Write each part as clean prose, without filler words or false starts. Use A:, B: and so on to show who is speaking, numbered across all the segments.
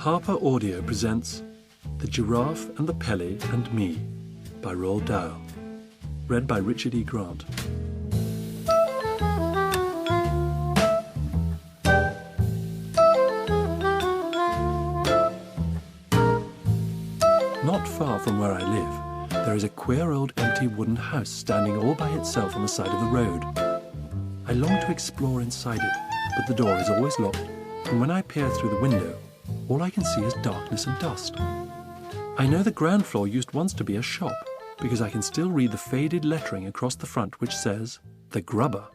A: Harper Audio presents The Giraffe and the Pelly and Me by Roald Dahl. Read by Richard E. Grant. Not far from where I live, there is a queer old empty wooden house standing all by itself on the side of the road. I long to explore inside it, but the door is always locked, and when I peer through the window, all I can see is darkness and dust. I know the ground floor used once to be a shop, because I can still read the faded lettering across the front which says, "The Grubber."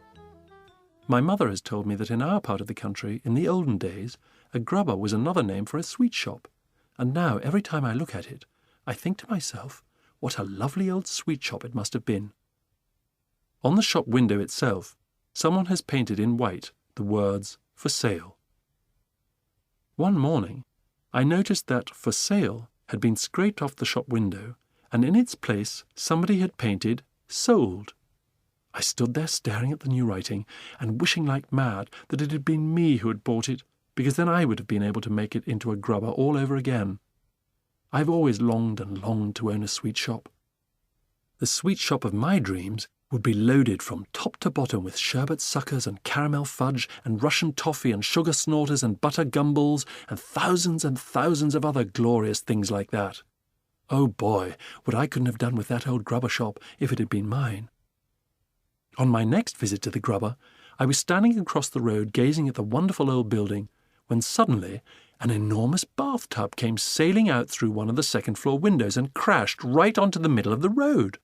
A: My mother has told me that in our part of the country, in the olden days, a grubber was another name for a sweet shop, and now every time I look at it, I think to myself, what a lovely old sweet shop it must have been. On the shop window itself, someone has painted in white the words, "For Sale." One morning, I noticed that "For Sale" had been scraped off the shop window, and in its place somebody had painted "Sold." I stood there staring at the new writing and wishing like mad that it had been me who had bought it, because then I would have been able to make it into a grubber all over again. I've always longed and longed to own a sweet shop. The sweet shop of my dreams would be loaded from top to bottom with sherbet suckers and caramel fudge and Russian toffee and sugar snorters and butter gumballs and thousands of other glorious things like that. Oh boy, what I couldn't have done with that old grubber shop if it had been mine. On my next visit to the grubber, I was standing across the road gazing at the wonderful old building when suddenly an enormous bathtub came sailing out through one of the second-floor windows and crashed right onto the middle of the road.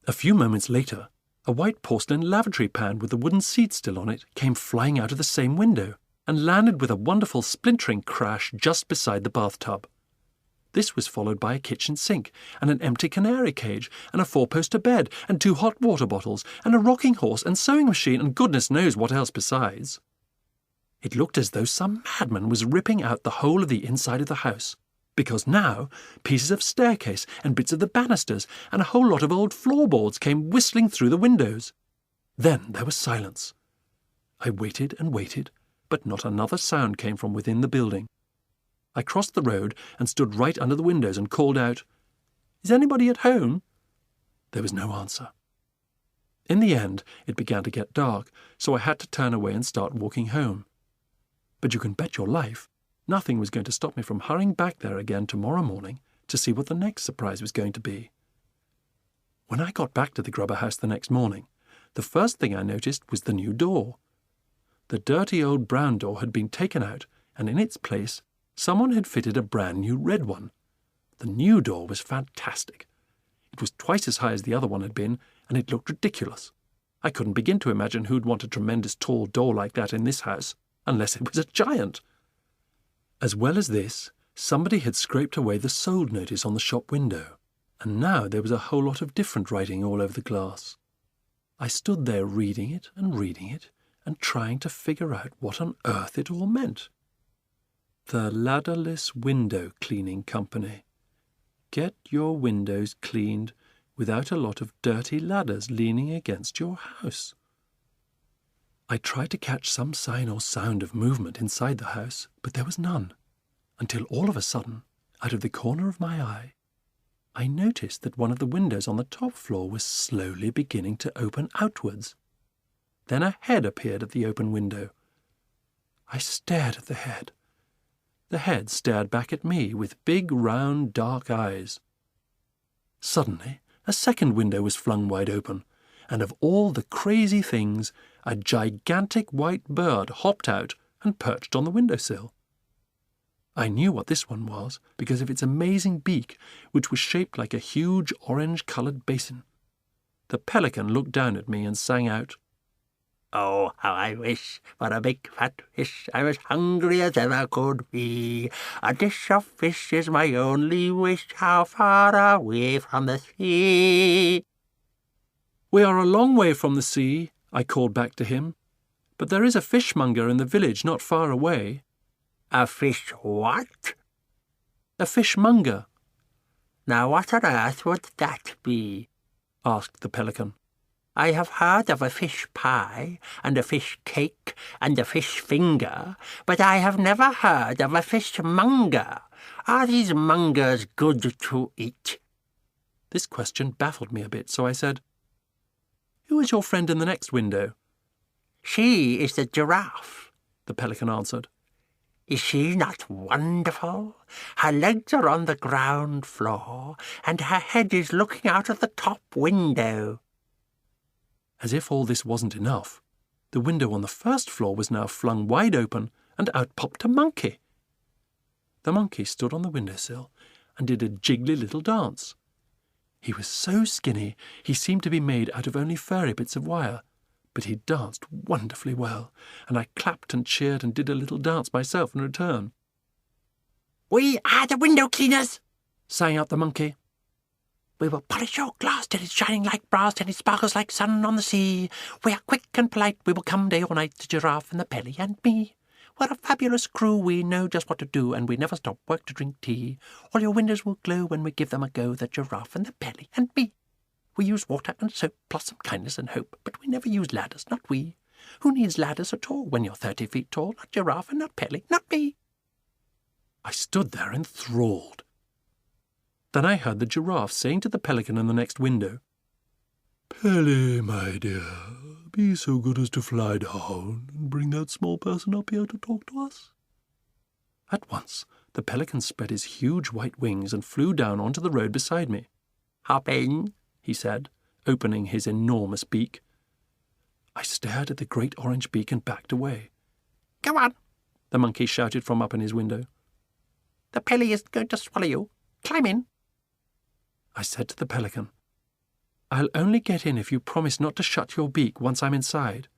A: A few moments later, a white porcelain lavatory pan with the wooden seat still on it came flying out of the same window and landed with a wonderful splintering crash just beside the bathtub. This was followed by a kitchen sink and an empty canary cage and a four-poster bed and 2 hot water bottles and a rocking horse and sewing machine and goodness knows what else besides. It looked as though some madman was ripping out the whole of the inside of the house, because now pieces of staircase and bits of the banisters and a whole lot of old floorboards came whistling through the windows. Then there was silence. I waited and waited, but not another sound came from within the building. I crossed the road and stood right under the windows and called out, "Is anybody at home?" There was no answer. In the end, it began to get dark, so I had to turn away and start walking home. But you can bet your life nothing was going to stop me from hurrying back there again tomorrow morning to see what the next surprise was going to be. When I got back to the grubber house the next morning, the first thing I noticed was the new door. The dirty old brown door had been taken out, and in its place someone had fitted a brand new red one. The new door was fantastic. It was twice as high as the other one had been, and it looked ridiculous. I couldn't begin to imagine who'd want a tremendous tall door like that in this house, unless it was a giant. As well as this, somebody had scraped away the sold notice on the shop window, and now there was a whole lot of different writing all over the glass. I stood there reading it and trying to figure out what on earth it all meant. The Ladderless Window Cleaning Company. Get your windows cleaned without a lot of dirty ladders leaning against your house. I tried to catch some sign or sound of movement inside the house, but there was none, until all of a sudden, out of the corner of my eye, I noticed that one of the windows on the top floor was slowly beginning to open outwards. Then a head appeared at the open window. I stared at the head. The head stared back at me with big, round, dark eyes. Suddenly, a second window was flung wide open, and of all the crazy things, a gigantic white bird hopped out and perched on the windowsill. I knew what this one was because of its amazing beak, which was shaped like a huge orange-coloured basin. The pelican looked down at me and sang out, "Oh, how I wish for a big fat fish, I'm as hungry as ever could be. A dish of fish is my only wish, how far away from the sea." "We are a long way from the sea," I called back to him, "but there is a fishmonger in the village not far away." "A fish what?" "A fishmonger." "Now what on earth would that be?" asked the pelican.
B: I have heard of a fish pie, and a fish cake, and a fish finger, but I have never heard of a fishmonger. Are these mongers good to eat?"
A: This question baffled me a bit, so I said, "Who is your friend in the next window?"
B: "She is the giraffe,"
A: the pelican answered.
B: "Is she not wonderful? Her legs are on the ground floor, and her head is looking out of the top window."
A: As if all this wasn't enough, the window on the first floor was now flung wide open, and out popped a monkey. The monkey stood on the windowsill and did a jiggly little dance. He was so skinny he seemed to be made out of only furry bits of wire, but he danced wonderfully well, and I clapped and cheered and did a little dance myself in return.
B: "We are the window cleaners,"
A: sang out the monkey.
B: "We will polish your glass till it's shining like brass, till it sparkles like sun on the sea. We are quick and polite, we will come day or night, the giraffe and the Pelly and me. We're a fabulous crew, we know just what to do, and we never stop work to drink tea. All your windows will glow when we give them a go, the giraffe and the Pelly and me. We use water and soap, plus some kindness and hope, but we never use ladders, not we. Who needs ladders at all when you're 30 feet tall? Not giraffe and not Pelly, not me."
A: I stood there enthralled. Then I heard the giraffe saying to the pelican in the next window, "Pelly, my dear, be so good as to fly down and bring that small person up here to talk to us." At once the pelican spread his huge white wings and flew down onto the road beside me.
B: "Hop in,"
A: he said, opening his enormous beak. I stared at the great orange beak and backed away.
B: "Go on,"
A: the monkey shouted from up in his window.
B: "The Pelly isn't going to swallow you. Climb in."
A: I said to the pelican, "I'll only get in if you promise not to shut your beak once I'm inside."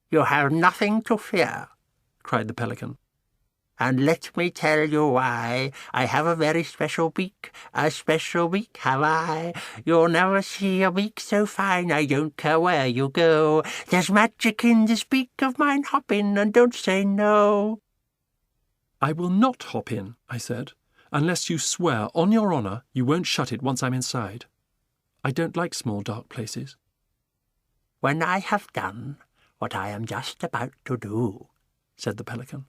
B: "You have nothing to fear,"
A: cried the pelican.
B: "and let me tell you why. I have a very special beak. A special beak have I. You'll never see a beak so fine. I don't care where you go. There's magic in this beak of mine. Hop in and don't say no."
A: "I will not hop in," I said, "unless you swear on your honour you won't shut it once I'm inside. I don't like small dark places."
B: "When I have done what I am just about to do," said the pelican,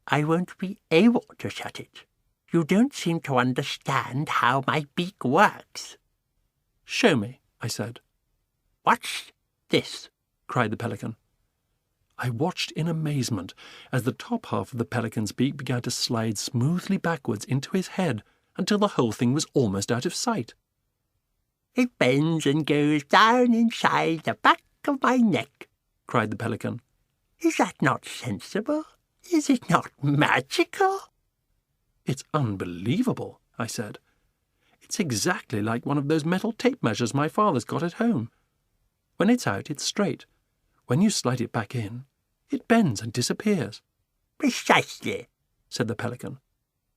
B: "I won't be able to shut it. You don't seem to understand how my beak works."
A: "Show me," I said.
B: "Watch this,"
A: cried the pelican. I watched in amazement as the top half of the pelican's beak began to slide smoothly backwards into his head until the whole thing was almost out of sight.
B: "It bends and goes down inside the back of my neck," cried the pelican. "Is that not sensible? Is it not magical?"
A: "It's unbelievable," I said. "It's exactly like one of those metal tape measures my father's got at home. When it's out, it's straight. When you slide it back in, it bends and disappears."
B: "Precisely," said the pelican.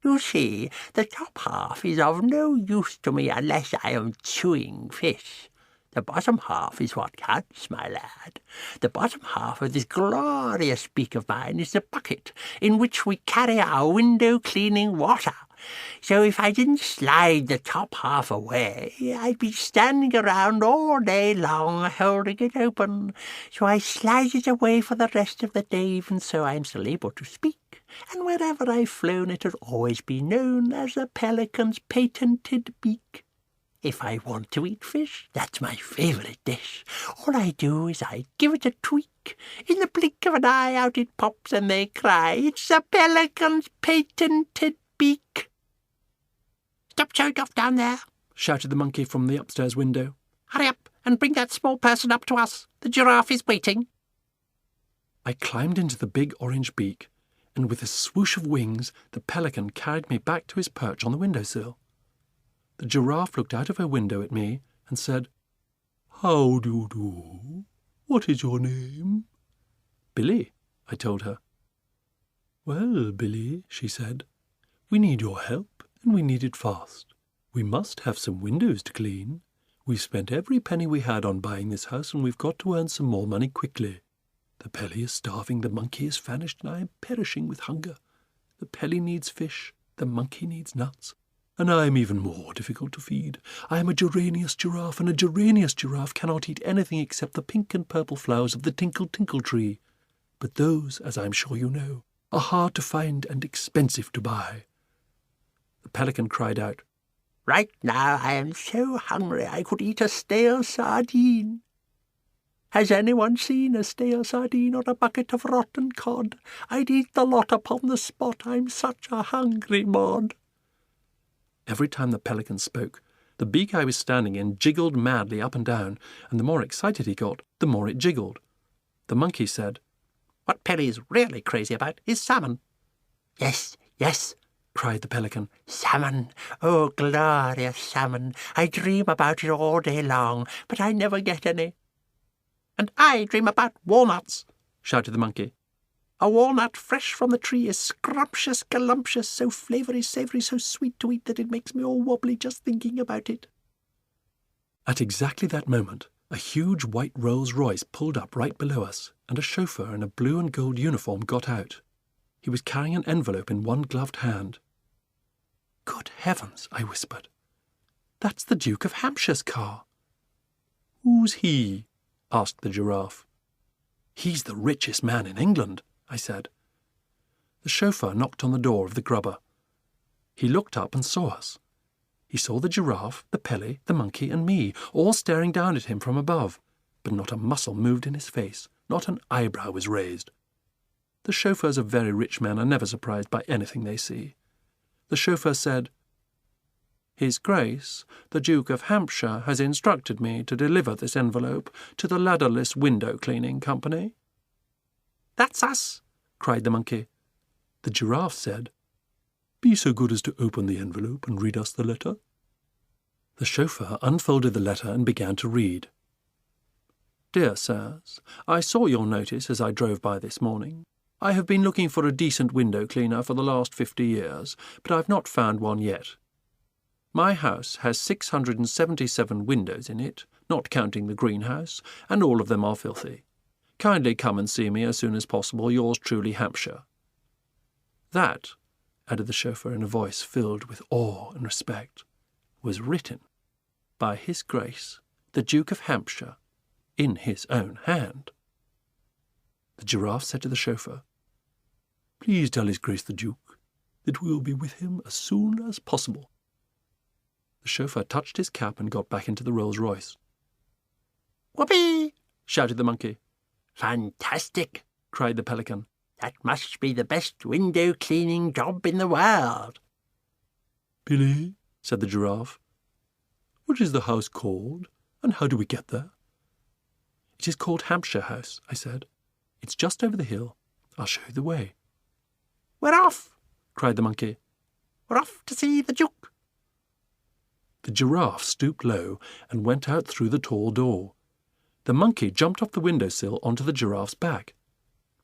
B: "You see, the top half is of no use to me unless I am chewing fish. The bottom half is what counts, my lad. The bottom half of this glorious beak of mine is the bucket in which we carry our window-cleaning water. So if I didn't slide the top half away, I'd be standing around all day long holding it open. So I slide it away for the rest of the day, even so I'm still able to speak. And wherever I've flown, it has always been known as the pelican's patented beak. If I want to eat fish, that's my favourite dish. All I do is I give it a tweak. In the blink of an eye, out it pops and they cry, "It's the pelican's patented beak." "Stop showing off down there,"
A: shouted the monkey from the upstairs window.
B: "Hurry up and bring that small person up to us. The giraffe is waiting."
A: I climbed into the big orange beak, and with a swoosh of wings, the pelican carried me back to his perch on the windowsill. The giraffe looked out of her window at me and said, "How do you do? What is your name?" "Billy," I told her. "Well, Billy," she said, "we need your help, and we need it fast. We must have some windows to clean. We've spent every penny we had on buying this house, and we've got to earn some more money quickly. The Pelly is starving, the monkey is famished, and I am perishing with hunger. The Pelly needs fish, the monkey needs nuts. And I am even more difficult to feed. I am a geranious giraffe, and a geranious giraffe cannot eat anything except the pink and purple flowers of the tinkle-tinkle tree. But those, as I am sure you know, are hard to find and expensive to buy." The pelican cried out,
B: "Right now I am so hungry I could eat a stale sardine. Has anyone seen a stale sardine or a bucket of rotten cod? I'd eat the lot upon the spot, I'm such a hungry mod."
A: Every time the pelican spoke, the beak I was standing in jiggled madly up and down, and the more excited he got, the more it jiggled. The monkey said,
B: "What Pelly is really crazy about is salmon." "Yes, yes," cried the pelican. "Salmon! Oh, glorious salmon! I dream about it all day long, but I never get any." "And I dream about walnuts," shouted the monkey. "A walnut fresh from the tree is scrumptious, galumptious, so flavoury, savoury, so sweet to eat that it makes me all wobbly just thinking about it."
A: At exactly that moment, a huge white Rolls-Royce pulled up right below us, and a chauffeur in a blue and gold uniform got out. He was carrying an envelope in one gloved hand. "Good heavens," I whispered. "That's the Duke of Hampshire's car." "Who's he?" asked the giraffe. "He's the richest man in England," I said. The chauffeur knocked on the door of the grubber. He looked up and saw us. He saw the giraffe, the Pelly, the monkey, and me, all staring down at him from above, but not a muscle moved in his face, not an eyebrow was raised. The chauffeurs of very rich men are never surprised by anything they see. The chauffeur said, "His Grace, the Duke of Hampshire, has instructed me to deliver this envelope to the Ladderless Window Cleaning Company."
B: "That's us,"
A: cried the monkey. The giraffe said, "Be so good as to open the envelope and read us the letter." The chauffeur unfolded the letter and began to read. "Dear Sirs, I saw your notice as I drove by this morning. I have been looking for a decent window cleaner for the last 50 years, but I've not found one yet. My house has 677 windows in it, not counting the greenhouse, and all of them are filthy. Kindly come and see me as soon as possible. Yours truly, Hampshire." That, added the chauffeur in a voice filled with awe and respect, was written by His Grace, the Duke of Hampshire, in his own hand. The giraffe said to the chauffeur, "Please tell His Grace the Duke that we will be with him as soon as possible." The chauffeur touched his cap and got back into the Rolls-Royce.
B: "Whoopee!"
A: shouted the monkey.
B: "Fantastic!" cried the pelican. "That must be the best window cleaning job in the world."
A: "Billy," said the giraffe, "what is the house called, and how do we get there?" "It is called Hampshire House," I said. "It's just over the hill. I'll show you the way."
B: "We're off!"
A: cried the monkey.
B: "We're off to see the Duke."
A: The giraffe stooped low and went out through the tall door. The monkey jumped off the windowsill onto the giraffe's back.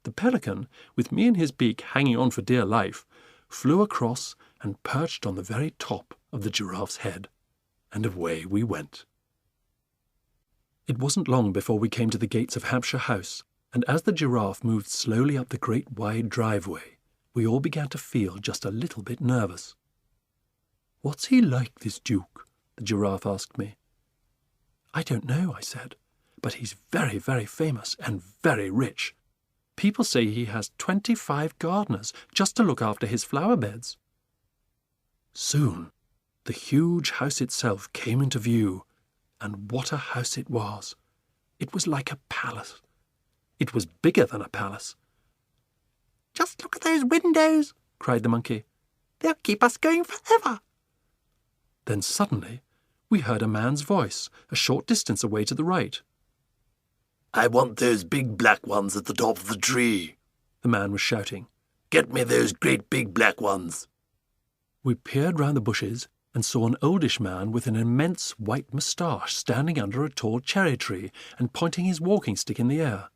A: The pelican, with me and his beak hanging on for dear life, flew across and perched on the very top of the giraffe's head. And away we went. It wasn't long before we came to the gates of Hampshire House, and as the giraffe moved slowly up the great wide driveway, we all began to feel just a little bit nervous. "What's he like, this Duke?" the giraffe asked me. "I don't know," I said, "but he's very, very famous and very rich. People say he has 25 gardeners just to look after his flower beds." Soon, the huge house itself came into view, and what a house it was! It was like a palace. It was bigger than a palace.
B: "Just look at those windows!" cried the monkey. "They'll keep us going forever."
A: Then suddenly we heard a man's voice a short distance away to the right.
C: "I want those big black ones at the top of the tree,"
A: the man was shouting.
C: "Get me those great big black ones."
A: We peered round the bushes and saw an oldish man with an immense white moustache standing under a tall cherry tree and pointing his walking stick in the air.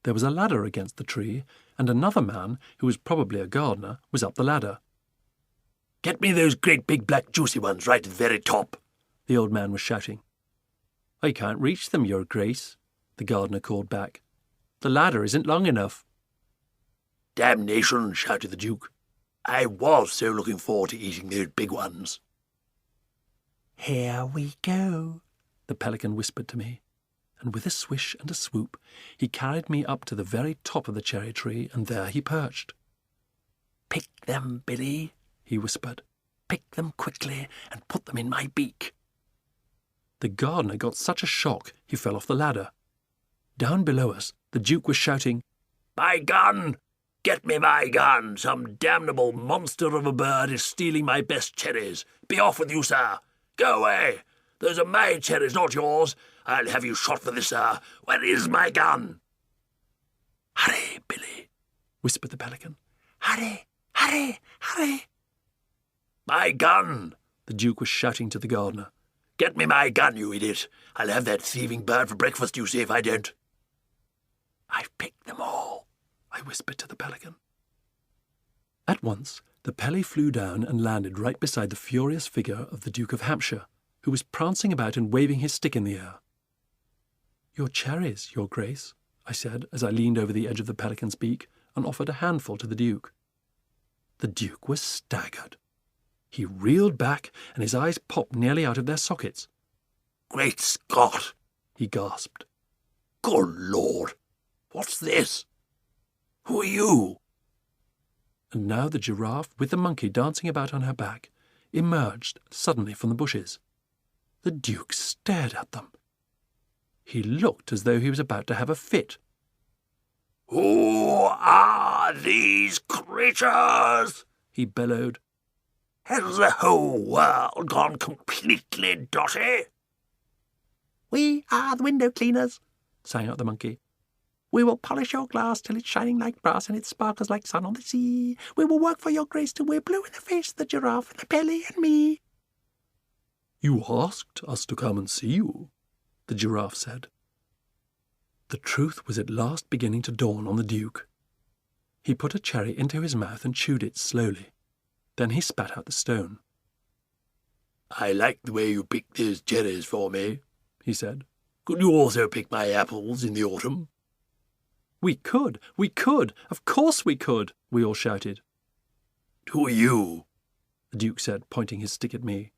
A: There was a ladder against the tree, and another man, who was probably a gardener, was up the ladder.
C: "Get me those great big black juicy ones right at the very top,"
A: the old man was shouting. "I can't reach them, Your Grace," the gardener called back. "The ladder isn't long enough."
C: "Damnation," shouted the Duke. "I was so looking forward to eating those big ones."
B: "Here we go,"
A: the pelican whispered to me, and with a swish and a swoop he carried me up to the very top of the cherry tree, and there he perched.
B: "Pick them, Billy," he whispered. "Pick them quickly and put them in my beak."
A: The gardener got such a shock he fell off the ladder. Down below us, the Duke was shouting,
C: My gun! Get me my gun! Some damnable monster of a bird is stealing my best cherries. Be off with you, sir! Go away! Those are my cherries, not yours. I'll have you shot for this, sir. Where is my gun?
B: "Hurry, Billy,"
A: whispered the pelican.
B: "Hurry, hurry, hurry."
C: My gun!
A: The Duke was shouting to the gardener.
C: Get me my gun, you idiot. I'll have that thieving bird for breakfast, you see, if I don't.
B: "I've picked them all,"
A: I whispered to the pelican. At once, the Pelly flew down and landed right beside the furious figure of the Duke of Hampshire, who was prancing about and waving his stick in the air. "Your cherries, Your Grace," I said as I leaned over the edge of the pelican's beak and offered a handful to the Duke. The Duke was staggered. He reeled back, and his eyes popped nearly out of their sockets.
C: Great Scott!
A: He gasped.
C: Good Lord! What's this? Who are you?
A: And now the giraffe, with the monkey dancing about on her back, emerged suddenly from the bushes. The Duke stared at them. He looked as though he was about to have a fit.
C: Who are these creatures?
A: He bellowed.
C: Has the whole world gone completely dotty?
B: "We are the window cleaners," sang out the monkey. "We will polish your glass till it's shining like brass and it sparkles like sun on the sea. We will work for your grace till we're blue in the face, the giraffe and the Pelly and me."
A: "You asked us to come and see you," the giraffe said. The truth was at last beginning to dawn on the Duke. He put a cherry into his mouth and chewed it slowly. Then he spat out the stone.
C: I like the way you picked those cherries for me,
A: he said.
C: Could you also pick my apples in the autumn?
A: We could! Of course we could! We all shouted.
C: Who are you?
A: The Duke said, pointing his stick at me.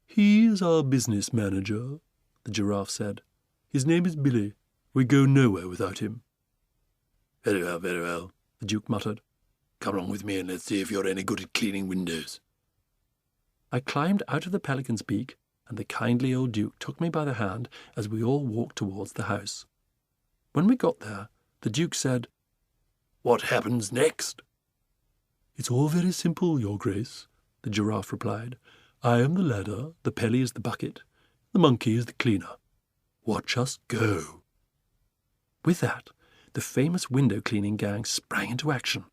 A: He is our business manager, the giraffe said. His name is Billy. We go nowhere without him.
C: Very well,
A: the Duke muttered.
C: Come along with me and let's see if you're any good at cleaning windows.
A: I climbed out of the pelican's beak, and the kindly old Duke took me by the hand as we all walked towards the house. When we got there, the Duke said,
C: What happens next?
A: It's all very simple, Your Grace, the giraffe replied. I am the ladder, the Pelly is the bucket, the monkey is the cleaner. Watch us go. With that, the famous window-cleaning gang sprang into action.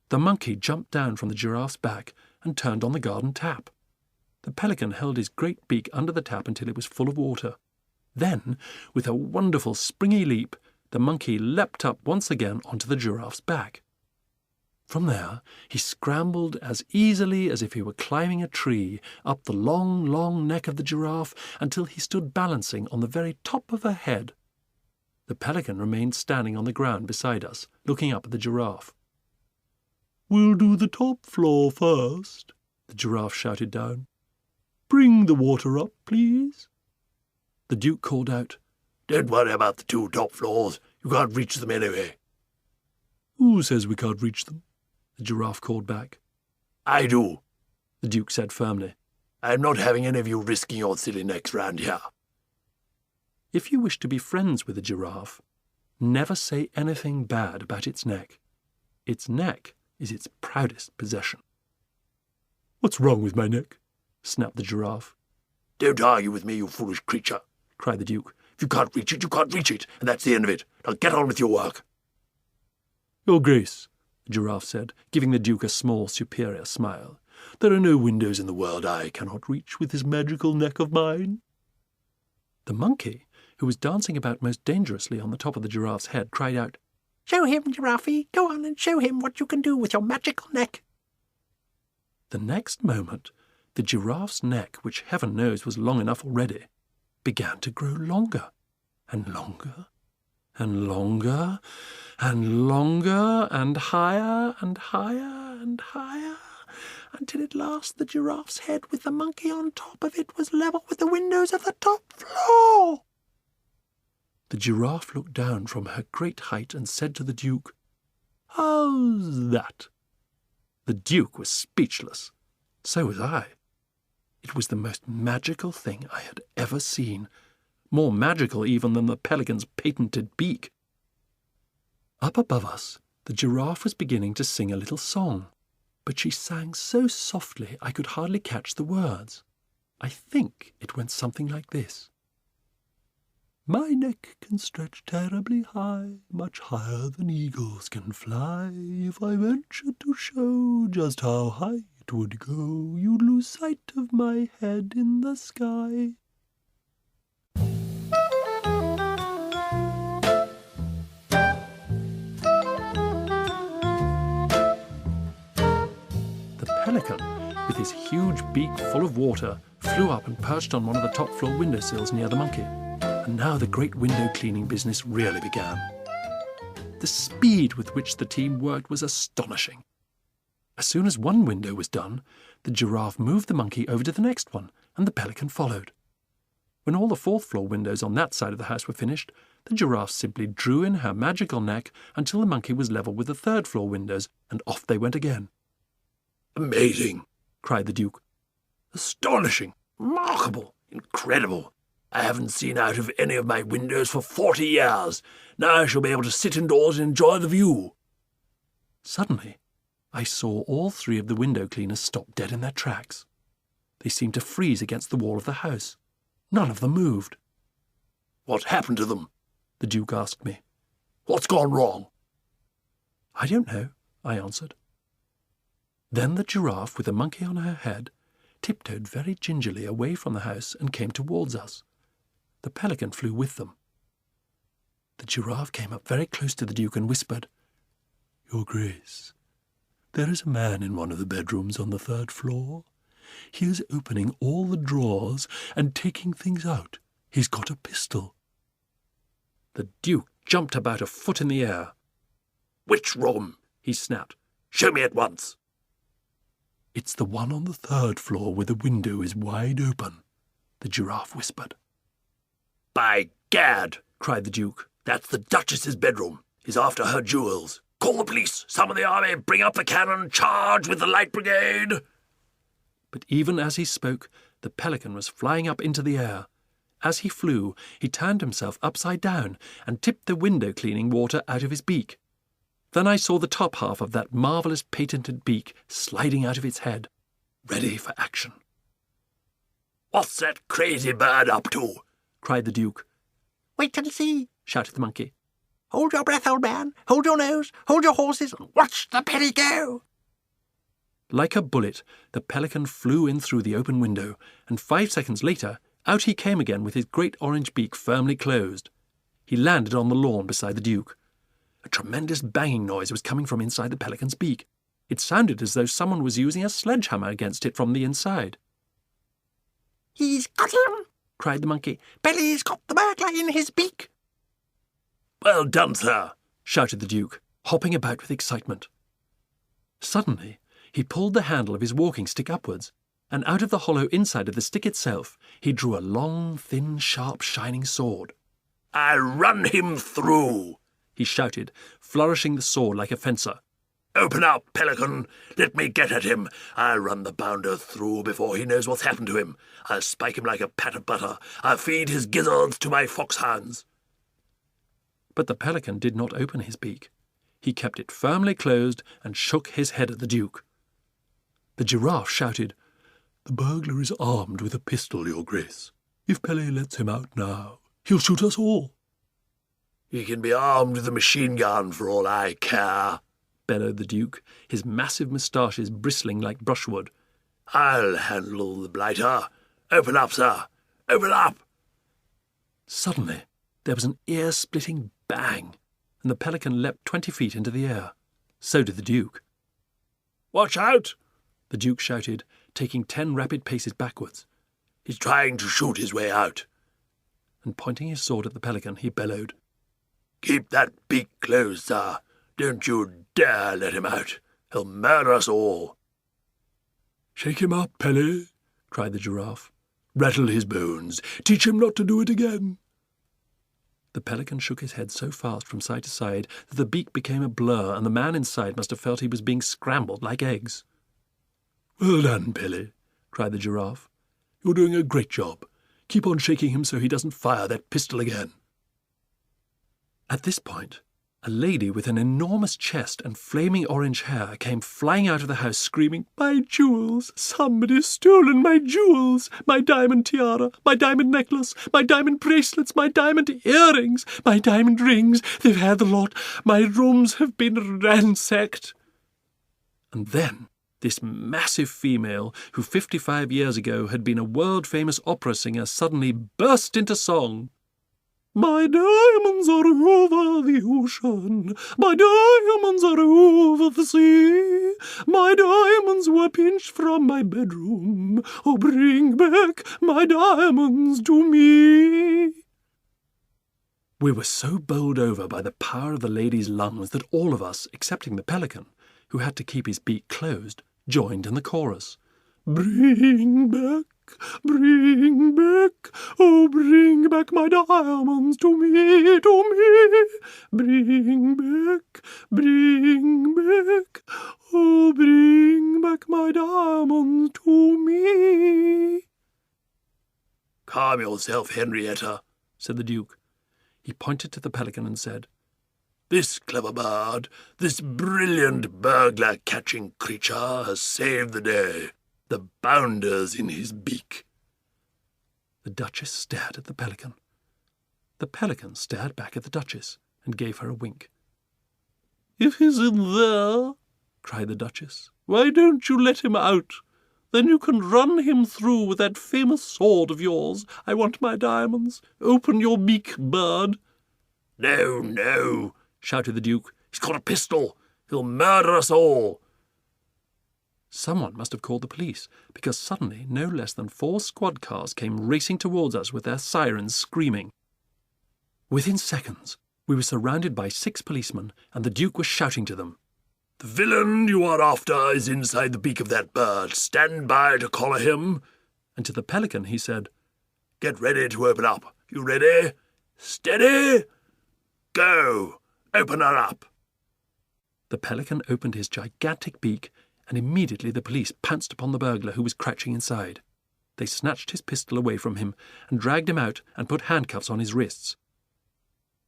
A: The monkey jumped down from the giraffe's back and turned on the garden tap. The pelican held his great beak under the tap until it was full of water. Then, with a wonderful springy leap, the monkey leapt up once again onto the giraffe's back. From there, he scrambled as easily as if he were climbing a tree up the long, long neck of the giraffe until he stood balancing on the very top of her head. The pelican remained standing on the ground beside us, looking up at the giraffe. We'll do the top floor first, the giraffe shouted down. Bring the water up, please. The Duke called out,
C: Don't worry about the 2 top floors. You can't reach them anyway.
A: Who says we can't reach them? The giraffe called back.
C: I do,
A: the Duke said firmly.
C: I'm not having any of you risking your silly necks round here.
A: If you wish to be friends with a giraffe, never say anything bad about its neck. Its neck is its proudest possession. What's wrong with my neck? Snapped the giraffe.
C: Don't argue with me, you foolish creature, cried the Duke. If you can't reach it, you can't reach it, and that's the end of it. Now get on with your work.
A: Your Grace, the giraffe said, giving the Duke a small, superior smile. There are no windows in the world I cannot reach with this magical neck of mine. The monkey, who was dancing about most dangerously on the top of the giraffe's head, cried out,
B: Show him, Giraffe. Go on and show him what you can do with your magical neck.
A: The next moment, the giraffe's neck, which heaven knows was long enough already, began to grow longer and longer and longer and longer and higher and higher and higher
B: until at last the giraffe's head with the monkey on top of it was level with the windows of the top floor.
A: The giraffe looked down from her great height and said to the Duke, "How's that?" The Duke was speechless. So was I. It was the most magical thing I had ever seen, more magical even than the pelican's patented beak. Up above us, the giraffe was beginning to sing a little song, but she sang so softly I could hardly catch the words. I think it went something like this. My neck can stretch terribly high, much higher than eagles can fly. If I ventured to show just how high it would go, you'd lose sight of my head in the sky. The pelican, with his huge beak full of water, flew up and perched on one of the top floor windowsills near the monkey. And now the great window cleaning business really began. The speed with which the team worked was astonishing. As soon as one window was done, the giraffe moved the monkey over to the next one, and the pelican followed. When all the fourth floor windows on that side of the house were finished, the giraffe simply drew in her magical neck until the monkey was level with the third floor windows, and off they went again.
C: Amazing,
A: cried the Duke.
C: astonishing, remarkable, incredible. I haven't seen out of any of my windows for 40 years. Now I shall be able to sit indoors and enjoy the view.
A: Suddenly, I saw all three of the window cleaners stop dead in their tracks. They seemed to freeze against the wall of the house. None of them moved.
C: What happened to them?
A: The Duke asked me.
C: What's gone wrong?
A: I don't know, I answered. Then the giraffe, with the monkey on her head, tiptoed very gingerly away from the house and came towards us. The pelican flew with them. The giraffe came up very close to the Duke and whispered, "Your Grace, there is a man in one of the bedrooms on the third floor. He is opening all the drawers and taking things out. He's got a pistol." The Duke jumped about a foot in the air.
C: Which room?
A: He snapped.
C: Show me at once.
A: "It's the one on the third floor where the window is wide open," the giraffe whispered.
C: By gad, cried the Duke. That's the Duchess's bedroom. He's after her jewels. Call the police, summon the army, bring up the cannon, charge with the light brigade.
A: But even as he spoke, the pelican was flying up into the air. As he flew, he turned himself upside down and tipped the window-cleaning water out of his beak. Then I saw the top half of that marvellous patented beak sliding out of its head, ready for action.
C: What's that crazy bird up to?
A: Cried the Duke.
B: Wait and see,
A: shouted the monkey.
B: Hold your breath, old man. Hold your nose. Hold your horses. And watch the Pelly go.
A: Like a bullet, the pelican flew in through the open window, and 5 seconds later, out he came again with his great orange beak firmly closed. He landed on the lawn beside the Duke. A tremendous banging noise was coming from inside the pelican's beak. It sounded as though someone was using a sledgehammer against it from the inside.
B: He's got him, cried the monkey. Pelly's got the burglar in his beak.
C: Well done, sir,
A: shouted the Duke, hopping about with excitement. Suddenly, he pulled the handle of his walking stick upwards, and out of the hollow inside of the stick itself, he drew a long, thin, sharp, shining sword.
C: I'll run him through,
A: he shouted, flourishing the sword like a fencer.
C: Open up, pelican. Let me get at him. I'll run the bounder through before he knows what's happened to him. I'll spike him like a pat of butter. I'll feed his gizzards to my foxhounds.
A: But the pelican did not open his beak. He kept it firmly closed and shook his head at the Duke. The giraffe shouted, "The burglar is armed with a pistol, Your Grace. If Pelly lets him out now, he'll shoot us all."
C: He can be armed with a machine gun for all I care,
A: bellowed the Duke, his massive moustaches bristling like brushwood.
C: I'll handle the blighter. Open up, sir. Open up.
A: Suddenly, there was an ear-splitting bang, and the pelican leapt 20 feet into the air. So did the Duke.
C: Watch out,
A: the Duke shouted, taking 10 rapid paces backwards.
C: He's trying to shoot his way out.
A: And pointing his sword at the pelican, he bellowed,
C: Keep that beak closed, sir. Don't you dare let him out. He'll murder us all. "Shake him up, Pelly," cried the Giraffe. "Rattle his bones. Teach him not to do it again."
A: The pelican shook his head so fast from side to side that the beak became a blur, and the man inside must have felt he was being scrambled like eggs.
C: "Well done, Pelly," cried the Giraffe. "You're doing a great job. Keep on shaking him so he doesn't fire that pistol again."
A: At this point, a lady with an enormous chest and flaming orange hair came flying out of the house screaming, "My jewels! Somebody's stolen my jewels! My diamond tiara, my diamond necklace, my diamond bracelets, my diamond earrings, my diamond rings! They've had the lot! My rooms have been ransacked!" And then this massive female, who 55 years ago had been a world-famous opera singer, suddenly burst into song. "My diamonds are over the ocean, my diamonds are over the sea, my diamonds were pinched from my bedroom, oh bring back my diamonds to me." We were so bowled over by the power of the lady's lungs that all of us, excepting the pelican, who had to keep his beak closed, joined in the chorus. "Bring back, oh bring back my diamonds to me, to me. Bring back, oh bring back my diamonds to me."
C: "Calm yourself, Henrietta," said the Duke.
A: He pointed to the pelican and said,
C: "This clever bird, this brilliant burglar-catching creature has saved the day. The bounder's in his beak."
A: The Duchess stared at the pelican. The pelican stared back at the Duchess and gave her a wink. "If he's in there," cried the Duchess, "why don't you let him out? Then you can run him through with that famous sword of yours. I want my diamonds. Open your beak, bird."
C: "No, no," shouted the Duke. "He's got a pistol. He'll murder us all."
A: Someone must have called the police, because suddenly no less than 4 squad cars came racing towards us with their sirens screaming. Within seconds, we were surrounded by 6 policemen, and the Duke was shouting to them.
C: "The villain you are after is inside the beak of that bird. Stand by to collar him."
A: And to the pelican he said,
C: "Get ready to open up. You ready? Steady? Go! Open her up."
A: The pelican opened his gigantic beak, and immediately the police pounced upon the burglar who was crouching inside. They snatched his pistol away from him and dragged him out and put handcuffs on his wrists.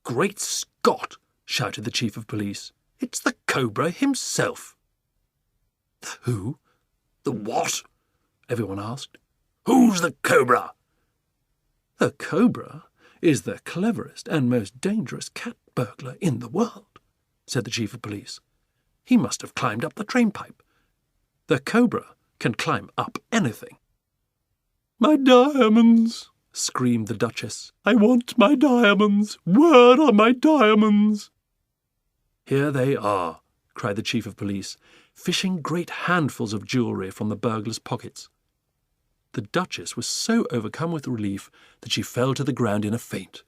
A: "Great Scott!" shouted the chief of police. "It's the Cobra himself." "The who?"
C: "The what?"
A: everyone asked.
C: "Who's the Cobra?"
A: "The Cobra is the cleverest and most dangerous cat burglar in the world," said the chief of police. "He must have climbed up the train pipe. The Cobra can climb up anything." "My diamonds!" screamed the Duchess. "I want my diamonds! Where are my diamonds?" "Here they are," cried the chief of police, fishing great handfuls of jewellery from the burglar's pockets. The Duchess was so overcome with relief that she fell to the ground in a faint.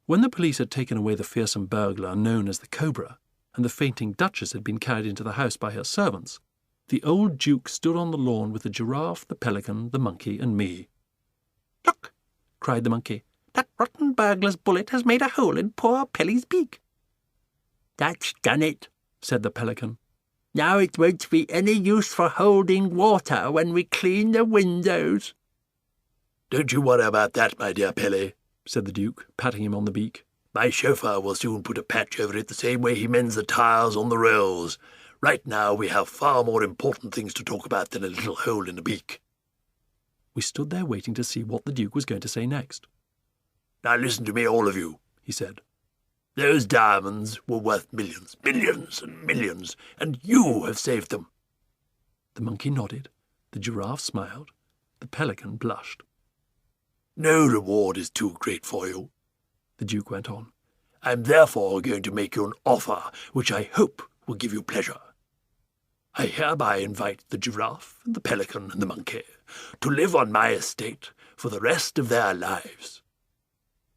A: When the police had taken away the fearsome burglar known as the Cobra, and the fainting Duchess had been carried into the house by her servants, the old Duke stood on the lawn with the Giraffe, the Pelican, the monkey, and me. "Look!" cried the monkey. "That rotten burglar's bullet has made a hole in poor Pelly's beak."
B: "That's done it,"
A: said the Pelican.
B: "Now it won't be any use for holding water when we clean the windows."
C: "Don't you worry about that, my dear Pelly,"
A: said the Duke, patting him on the beak.
C: "My chauffeur will soon put a patch over it the same way he mends the tires on the rails. Right now we have far more important things to talk about than a little hole in the beak."
A: We stood there waiting to see what the Duke was going to say next.
C: "Now listen to me, all of you," he said. "Those diamonds were worth millions, millions and millions, and you have saved them."
A: The monkey nodded, the Giraffe smiled, the Pelican blushed.
C: "No reward is too great for you," the Duke went on. "I'm therefore going to make you an offer which I hope will give you pleasure. I hereby invite the Giraffe, and the Pelican, and the monkey to live on my estate for the rest of their lives.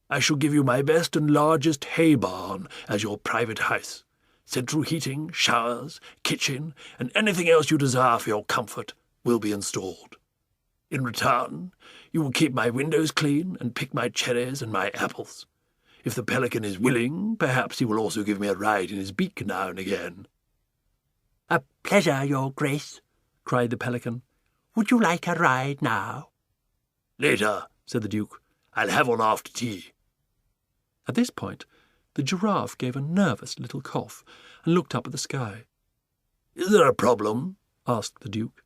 C: I shall give you my best and largest hay barn as your private house, Central heating, showers, kitchen, and anything else you desire for your comfort will be installed. In return, you will keep my windows clean and pick my cherries and my apples. If the pelican is willing, perhaps he will also give me a ride in his beak now and again."
B: "A pleasure, your grace," cried the pelican. "Would you like a ride now?"
C: "Later," said the Duke. "I'll have one after tea."
A: At this point, the giraffe gave a nervous little cough and looked up at the sky.
C: "Is there a problem?"
A: asked the Duke.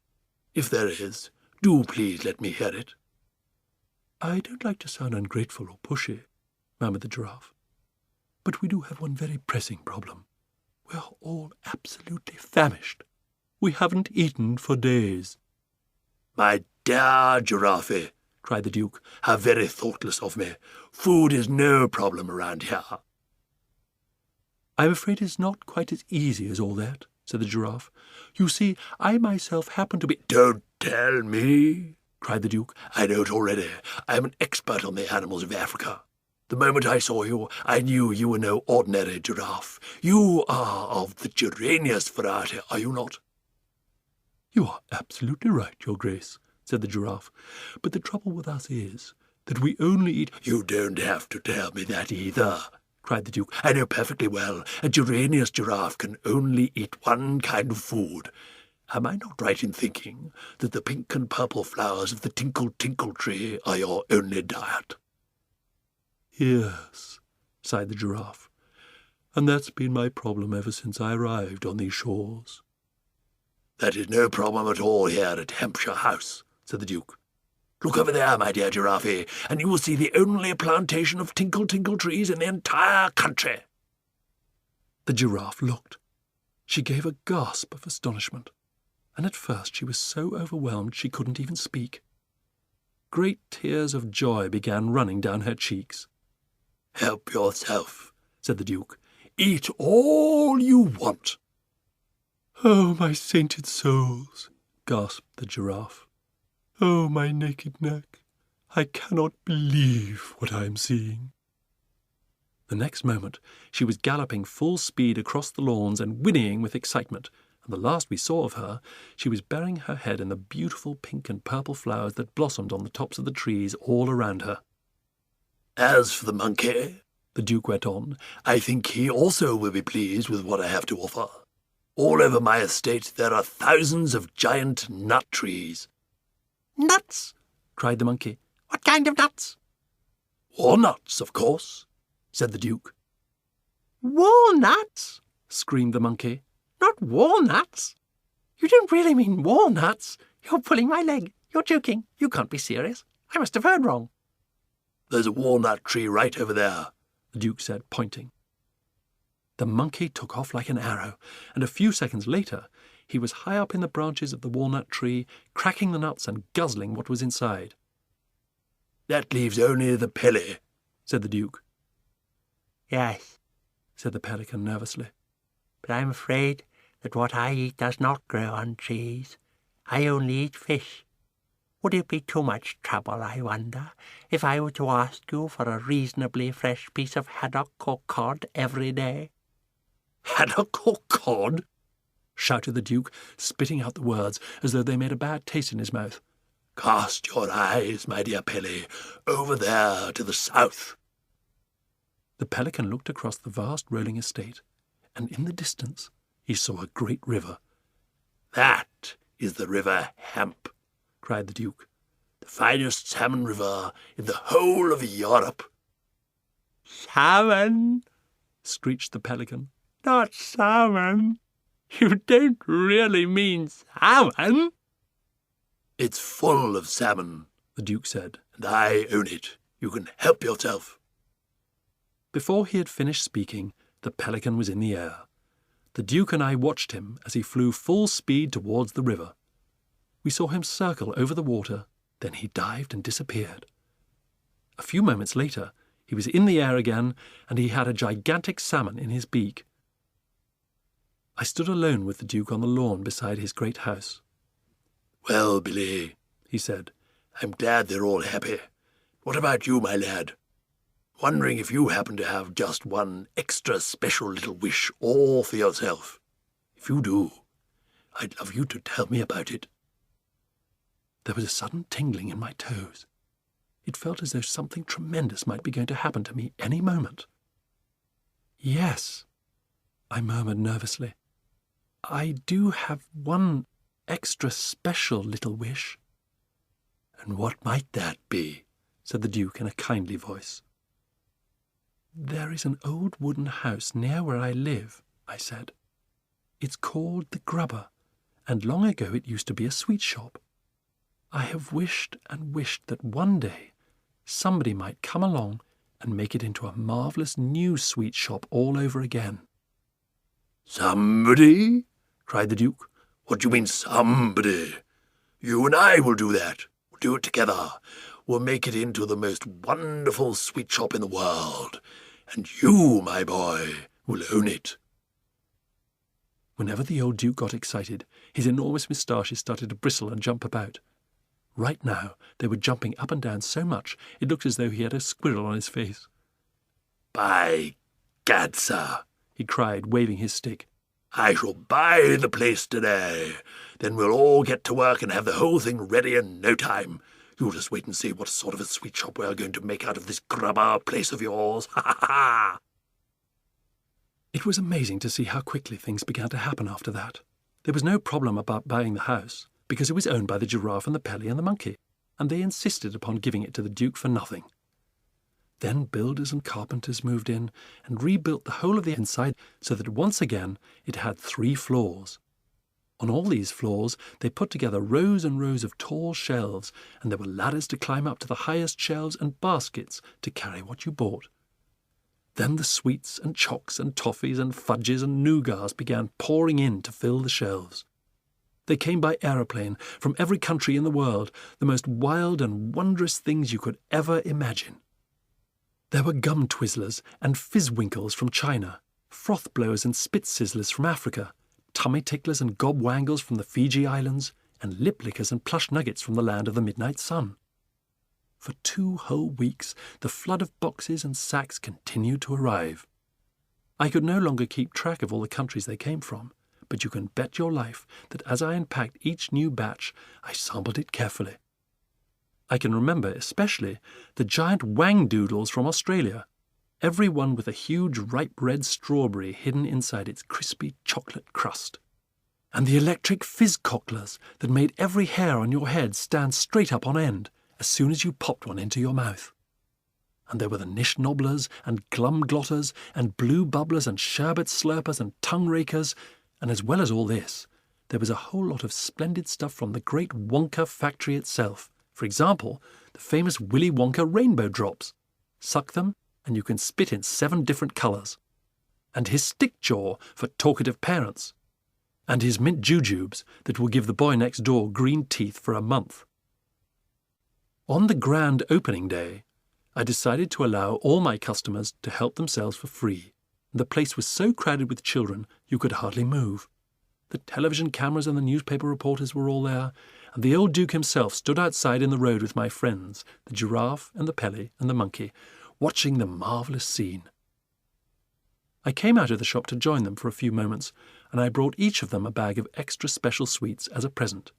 C: "If there is, do please let me hear it."
A: "I don't like to sound ungrateful or pushy," murmured the giraffe, "but we do have one very pressing problem. We're all absolutely famished. We haven't eaten for days."
C: "My dear Giraffe," cried the Duke, "how very thoughtless of me. Food is no problem around here."
A: "I'm afraid it's not quite as easy as all that," said the giraffe. "You see, I myself happen to be—"
C: "Don't tell me," cried the Duke. "I know it already. I am an expert on the animals of Africa. The moment I saw you, I knew you were no ordinary giraffe. You are of the geranious variety, are you not?"
A: "You are absolutely right, Your Grace," said the giraffe. "But the trouble with us is that we only eat—"
C: "You don't have to tell me that either," cried the Duke. "I know perfectly well a geranious giraffe can only eat one kind of food. Am I not right in thinking that the pink and purple flowers of the tinkle-tinkle tree are your only diet?"
A: "Yes," sighed the giraffe, "and that's been my problem ever since I arrived on these shores."
C: "That is no problem at all here at Hampshire House," said the Duke. "Look over there, my dear Giraffe, and you will see the only plantation of tinkle-tinkle trees in the entire country."
A: The giraffe looked. She gave a gasp of astonishment, and at first she was so overwhelmed she couldn't even speak. Great tears of joy began running down her cheeks.
C: "Help yourself," said the Duke. "Eat all you want."
A: "Oh, my sainted souls," gasped the giraffe. "Oh, my naked neck. I cannot believe what I am seeing." The next moment she was galloping full speed across the lawns and whinnying with excitement, and the last we saw of her, she was burying her head in the beautiful pink and purple flowers that blossomed on the tops of the trees all around her.
C: "As for the monkey,"
A: the Duke went on,
C: "I think he also will be pleased with what I have to offer. All over my estate there are thousands of giant nut trees."
B: "Nuts!" cried the monkey. "What kind of nuts?"
C: "Walnuts, of course," said the Duke.
B: "Walnuts!"
A: screamed the monkey.
B: "Not walnuts! You don't really mean walnuts? You're pulling my leg. You're joking. You can't be serious. I must have heard wrong."
C: "There's a walnut tree right over there,"
A: the Duke said, pointing. The monkey took off like an arrow, and a few seconds later he was high up in the branches of the walnut tree, cracking the nuts and guzzling what was inside.
C: "That leaves only the Pelly," said the Duke.
B: "Yes,"
A: said the pelican nervously.
B: "but I'm afraid that what I eat does not grow on trees. I only eat fish. Would it be too much trouble, I wonder, if I were to ask you for a reasonably fresh piece of haddock or cod every day?"
C: "Haddock or cod?"
A: shouted the Duke, spitting out the words as though they made a bad taste in his mouth.
C: "Cast your eyes, my dear Pelly, over there to the south."
A: The pelican looked across the vast rolling estate, and in the distance he saw a great river.
C: "That is the River Hemp," cried the Duke. "The finest salmon river in the whole of Europe."
B: "Salmon!"
A: screeched the pelican.
B: "Not salmon! You don't really mean salmon?"
C: "It's full of salmon,"
A: the Duke said,
C: "and I own it. You can help yourself."
A: Before he had finished speaking, the pelican was in the air. The Duke and I watched him as he flew full speed towards the river. We saw him circle over the water, then he dived and disappeared. A few moments later, he was in the air again, and he had a gigantic salmon in his beak. I stood alone with the Duke on the lawn beside his great house.
C: "Well, Billy," he said, "I'm glad they're all happy. What about you, my lad?" wondering if you happen to have just one extra special little wish all for yourself. If you do, I'd love you to tell me about it."
A: There was a sudden tingling in my toes. It felt as though something tremendous might be going to happen to me any moment. "Yes," I murmured nervously. "I do have one extra special little wish."
C: "And what might that be?"
A: said the Duke in a kindly voice. "There is an old wooden house near where I live," I said. "It's called the Grubber, and long ago it used to be a sweet shop. I have wished and wished that one day somebody might come along and make it into a marvellous new sweet shop all over again."
C: "Somebody?" cried the Duke. "What do you mean, somebody? You and I will do that. We'll do it together. We'll make it into the most wonderful sweet shop in the world. And you, my boy, will own it."
A: Whenever the old Duke got excited, his enormous moustaches started to bristle and jump about. Right now, they were jumping up and down so much it looked as though he had a squirrel on his face.
C: "By gad, sir,"
A: he cried, waving his stick.
C: "I shall buy the place today. Then we'll all get to work and have the whole thing ready in no time. You'll just wait and see what sort of a sweet shop we're going to make out of this Grubber place of yours. Ha ha ha!"
A: It was amazing to see how quickly things began to happen after that. There was no problem about buying the house, because it was owned by the Giraffe and the Pelly and the monkey, and they insisted upon giving it to the Duke for nothing. Then builders and carpenters moved in and rebuilt the whole of the inside so that once again it had 3 floors. On all these floors they put together rows and rows of tall shelves, and there were ladders to climb up to the highest shelves and baskets to carry what you bought. Then the sweets and chocks and toffees and fudges and nougats began pouring in to fill the shelves. They came by aeroplane from every country in the world, the most wild and wondrous things you could ever imagine. There were gum twizzlers and fizzwinkles from China, froth blowers and spit sizzlers from Africa, tummy ticklers and gob wangles from the Fiji Islands, and lip lickers and plush nuggets from the land of the midnight sun. For 2 whole weeks, the flood of boxes and sacks continued to arrive. I could no longer keep track of all the countries they came from, but you can bet your life that as I unpacked each new batch, I sampled it carefully. I can remember especially the giant wangdoodles from Australia, every one with a huge ripe red strawberry hidden inside its crispy chocolate crust, and the electric fizz-cocklers that made every hair on your head stand straight up on end as soon as you popped one into your mouth. And there were the nish-nobblers and glum-glotters and blue bubblers and sherbet slurpers and tongue-rakers, and as well as all this, there was a whole lot of splendid stuff from the great Wonka factory itself. For example, the famous Willy Wonka rainbow drops. Suck them, and you can spit in 7 different colours. And his stick jaw for talkative parents. And his mint jujubes that will give the boy next door green teeth for a month. On the grand opening day, I decided to allow all my customers to help themselves for free. The place was so crowded with children you could hardly move. The television cameras and the newspaper reporters were all there, and the old Duke himself stood outside in the road with my friends, the Giraffe and the Pelly and the monkey, watching the marvellous scene. I came out of the shop to join them for a few moments, and I brought each of them a bag of extra special sweets as a present.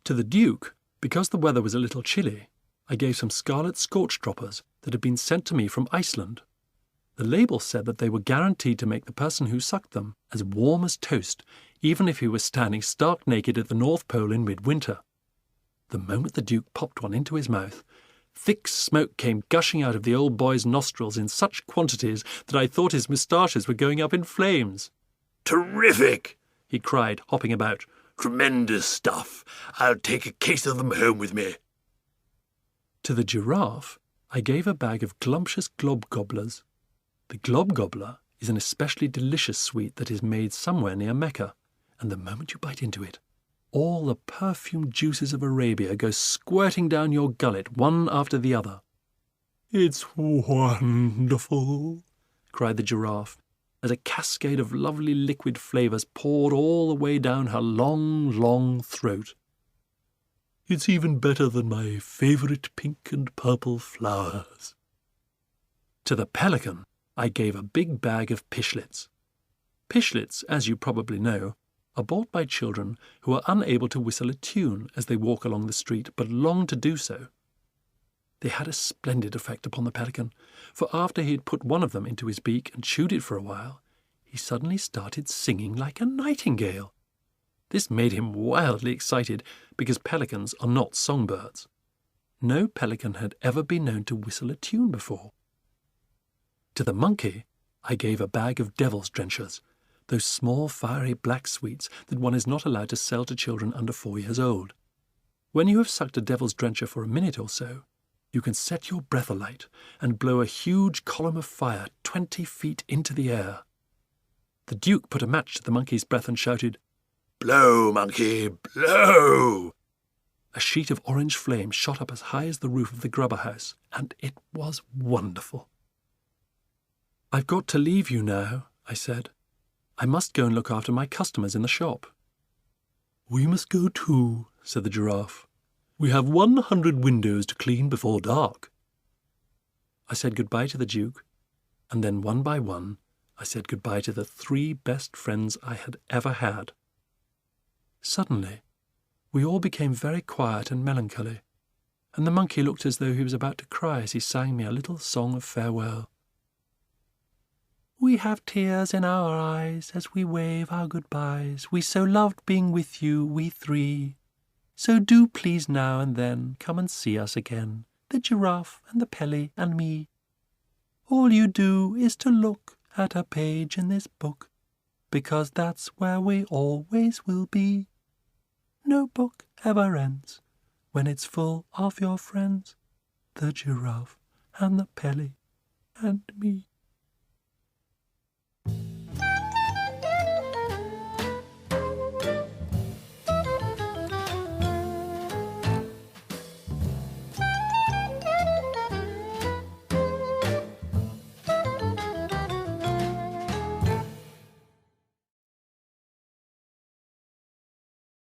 A: To the Duke, because the weather was a little chilly, I gave some scarlet scorch droppers that had been sent to me from Iceland. The label said that they were guaranteed to make the person who sucked them as warm as toast, even if he was standing stark naked at the North Pole in midwinter. The moment the Duke popped one into his mouth, thick smoke came gushing out of the old boy's nostrils in such quantities that I thought his moustaches were going up in flames.
C: "Terrific!"
A: he cried, hopping about.
C: "Tremendous stuff. I'll take a case of them home with me."
A: To the Giraffe, I gave a bag of glumptious glob gobblers. The glob gobbler is an especially delicious sweet that is made somewhere near Mecca, and the moment you bite into it, all the perfumed juices of Arabia go squirting down your gullet one after the other. "It's wonderful," cried the Giraffe, as a cascade of lovely liquid flavours poured all the way down her long, long throat. "It's even better than my favourite pink and purple flowers." To the pelican, I gave a big bag of pishlets. Pishlets, as you probably know, are bought by children who are unable to whistle a tune as they walk along the street, but long to do so. They had a splendid effect upon the pelican, for after he had put one of them into his beak and chewed it for a while, he suddenly started singing like a nightingale. This made him wildly excited, because pelicans are not songbirds. No pelican had ever been known to whistle a tune before. To the monkey, I gave a bag of devil's drenchers, those small fiery black sweets that one is not allowed to sell to children under 4 years old. When you have sucked a devil's drencher for a minute or so, you can set your breath alight and blow a huge column of fire 20 feet into the air. The Duke put a match to the monkey's breath and shouted,
C: "Blow, monkey, blow!"
A: A sheet of orange flame shot up as high as the roof of the grubber house, and it was wonderful. "I've got to leave you now," I said. "I must go and look after my customers in the shop." "We must go too," said the giraffe. "We have 100 windows to clean before dark." I said goodbye to the Duke, and then one by one I said goodbye to the 3 best friends I had ever had. Suddenly, we all became very quiet and melancholy, and the monkey looked as though he was about to cry as he sang me a little song of farewell. "We have tears in our eyes as we wave our goodbyes. We so loved being with you, we 3. So do please now and then come and see us again, the giraffe and the Pelly and me. All you do is to look at a page in this book, because that's where we always will be. No book ever ends when it's full of your friends, the giraffe and the Pelly and me."